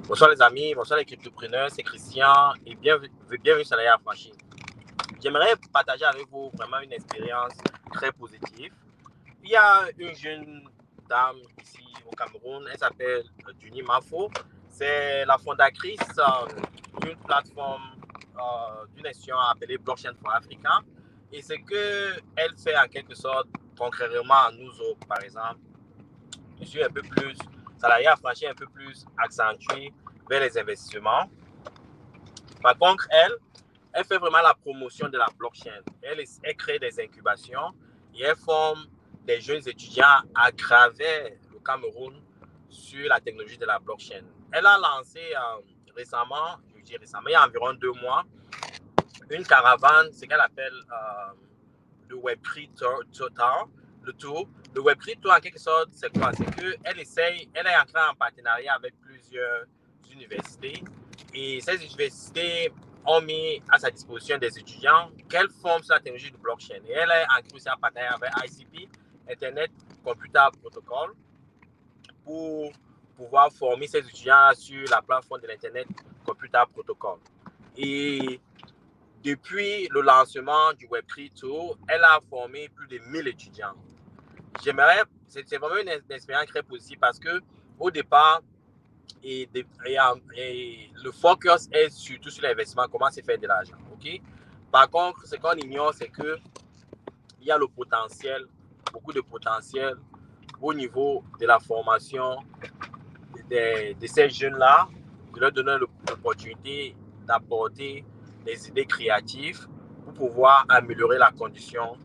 Bonsoir les amis, bonsoir les cryptopreneurs, c'est Christian et bienvenue sur la Affranchi. J'aimerais partager avec vous vraiment une expérience très positive. Il y a une jeune dame ici au Cameroun, elle s'appelle Juni Mafo. C'est la fondatrice d'une plateforme, d'une institution appelée Blockchain for Africa. Et ce qu'elle fait en quelque sorte, contrairement à nous autres, par exemple, je suis un peu plus salarié affranchi, un peu plus accentué vers les investissements. Par contre, elle fait vraiment la promotion de la blockchain. Elle crée des incubations et elle forme des jeunes étudiants à travers le Cameroun sur la technologie de la blockchain. Elle a lancé récemment, je dis récemment, il y a environ 2 mois, une caravane, ce qu'elle appelle le Web3 Tour. Le Web3 Tour, en quelque sorte, c'est quoi? C'est qu'elle elle est entrée en partenariat avec plusieurs universités et ces universités ont mis à sa disposition des étudiants qu'elle forme sur la technologie de blockchain. Et elle est entrée aussi en partenariat avec ICP, Internet Computer Protocol, pour pouvoir former ses étudiants sur la plateforme de l'Internet Computer Protocol. Et depuis le lancement du Web3 Tour, elle a formé plus de 1000 étudiants. C'est vraiment une expérience très positive parce que au départ, le focus est surtout sur l'investissement, comment se faire de l'argent. Okay? Par contre, ce qu'on ignore, c'est qu'il y a le potentiel, beaucoup de potentiel au niveau de la formation de ces jeunes-là, de leur donner l'opportunité d'apporter des idées créatives pour pouvoir améliorer la condition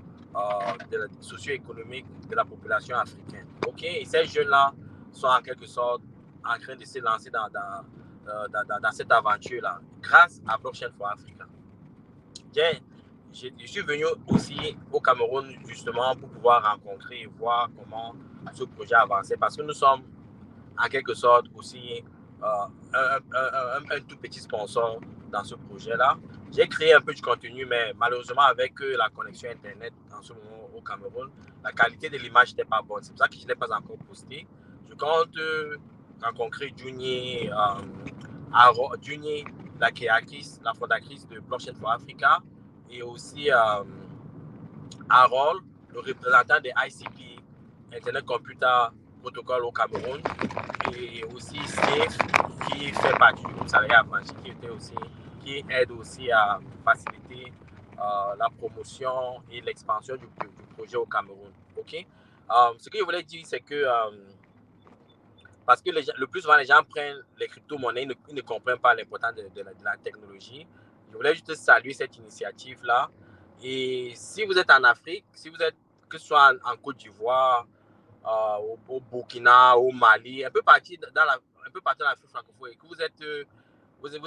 socio-économique de la population africaine. Okay? Et ces jeunes-là sont en quelque sorte en train de se lancer dans cette aventure-là grâce à Blockchain for Africa. Je suis venu aussi au Cameroun justement pour pouvoir rencontrer et voir comment ce projet avançait parce que nous sommes en quelque sorte aussi un tout petit sponsor dans ce projet-là. J'ai créé un peu du contenu, mais malheureusement, avec la connexion Internet en ce moment au Cameroun, la qualité de l'image n'était pas bonne. C'est pour ça que je ne l'ai pas encore posté. Je compte rencontrer Juni, la fondatrice de Blockchain for Africa, et aussi Harold, le représentant de ICP, Internet Computer Protocol au Cameroun, et aussi Steve, qui fait partie du groupe salarié affranchi, qui aide aussi à faciliter la promotion et l'expansion du projet au Cameroun. Okay? Ce que je voulais dire, c'est que parce que le plus souvent, les gens prennent les crypto-monnaies, ils ne comprennent pas l'importance de la technologie. Je voulais juste saluer cette initiative-là. Et si vous êtes en Afrique, si vous êtes, que ce soit en Côte d'Ivoire, au Burkina, au Mali, un peu partout dans l'Afrique francophone, et que vous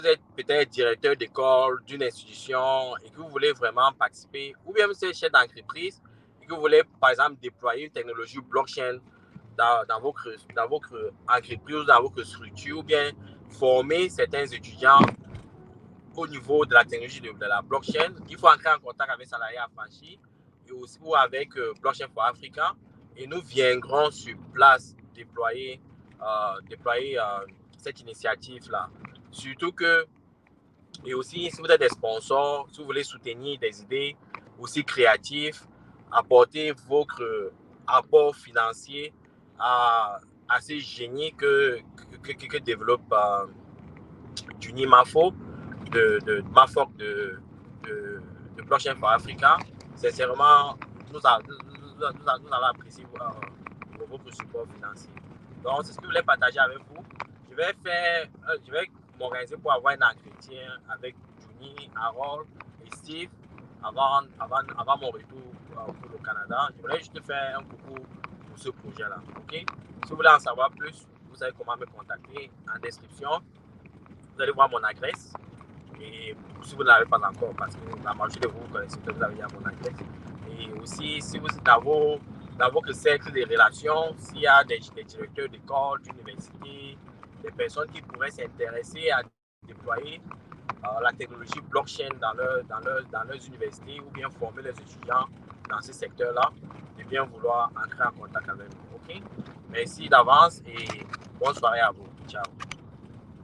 êtes peut-être directeur d'école d'une institution et que vous voulez vraiment participer, ou bien vous êtes chef d'entreprise et que vous voulez, par exemple, déployer une technologie blockchain dans votre entreprise, dans votre structure, ou bien former certains étudiants au niveau de la technologie de la blockchain, il faut entrer en contact avec Salarié Affranchi et aussi ou avec Blockchain for Africa, et nous viendrons sur place déployer cette initiative-là. Surtout que, et aussi, si vous êtes des sponsors, si vous voulez soutenir des idées aussi créatives, apporter votre apport financier à ces génies que développe Juni Mafo, de Blockchain for Africa. Sincèrement, nous allons apprécier votre support financier. Donc, c'est ce que je voulais partager avec vous. Je vais m'organiser pour avoir un entretien avec Juni, Harold et Steve avant mon retour pour le Canada. Je voulais juste faire un coucou pour ce projet-là. Okay? Si vous voulez en savoir plus, vous savez comment me contacter en description. Vous allez voir mon adresse. Et si vous ne l'avez pas encore, parce que la majorité de vous connaissez que vous avez déjà mon adresse. Et aussi, si vous êtes dans votre cercle de relations, s'il y a des directeurs d'école, d'université, des personnes qui pourraient s'intéresser à déployer la technologie blockchain dans leurs universités ou bien former les étudiants dans ce secteur-là, de bien vouloir entrer en contact avec vous. Okay? Merci d'avance et bonne soirée à vous. Ciao.